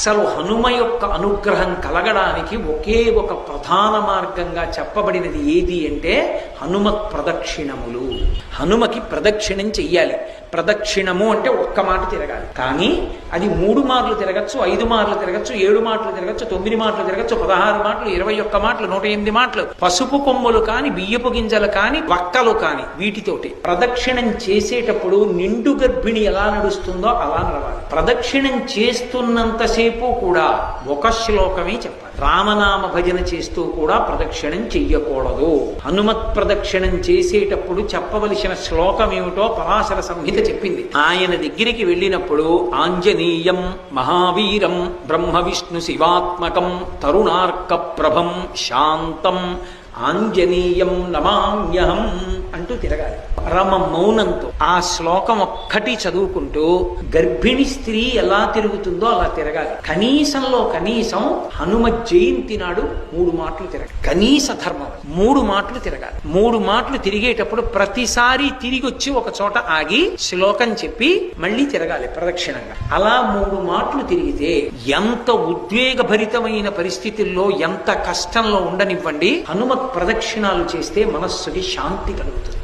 అసలు హనుమ యొక్క అనుగ్రహం కలగడానికి ఒకే ఒక ప్రధాన మార్గంగా చెప్పబడినది ఏది అంటే హనుమత్ ప్రదక్షిణములు. హనుమకి ప్రదక్షిణం చెయ్యాలి. ప్రదక్షిణము అంటే ఒక్క మాట తిరగాలి. కానీ అది 3 మార్లు తిరగచ్చు, 5 మార్లు తిరగచ్చు, 7 మాటలు తిరగచ్చు, 9 మాటలు తిరగచ్చు, 16 మాటలు, 21 మాటలు, 108 మాటలు. పసుపు కొమ్ములు కాని, బియ్యపు గింజలు కాని, వక్కలు కాని, వీటితోటి ప్రదక్షిణం చేసేటప్పుడు నిండు గర్భిణి ఎలా నడుస్తుందో అలా నడవాలి. ప్రదక్షిణం చేస్తున్నంతసేపు కూడా ఒక శ్లోకమే చెప్పాలి. రామనామ భజన చేస్తూ కూడా ప్రదక్షిణం చెయ్యకూడదు. హనుమత్ ప్రదక్షిణం చేసేటప్పుడు చెప్పవలసిన శ్లోకం ఏమిటో పరాశర సంహిత చెప్పింది. ఆయన దగ్గరికి వెళ్ళినప్పుడు ఆంజనేయం మహావీరం బ్రహ్మ విష్ణు శివాత్మకం తరుణార్క ప్రభం శాంతం ఆంజనేయం నమామ్యహం అంటూ తిరగాలి. పరమ మౌనంతో ఆ శ్లోకం ఒక్కటి చదువుకుంటూ గర్భిణి స్త్రీ ఎలా తిరుగుతుందో అలా తిరగాలి. కనీసంలో కనీసం హనుమ జయంతి నాడు 3 మాటలు తిరగాలి. కనీస ధర్మం 3 మాటలు తిరగాలి. 3 మాటలు తిరిగేటప్పుడు ప్రతిసారి తిరిగి వచ్చి ఒక చోట ఆగి శ్లోకం చెప్పి మళ్ళీ తిరగాలి ప్రదక్షిణంగా. అలా 3 మాటలు తిరిగితే ఎంత ఉద్వేగభరితమైన పరిస్థితుల్లో, ఎంత కష్టంలో ఉండనివ్వండి, హనుమత్ ప్రదక్షిణాలు చేస్తే మనస్సుకి శాంతి కలుగుతుంది.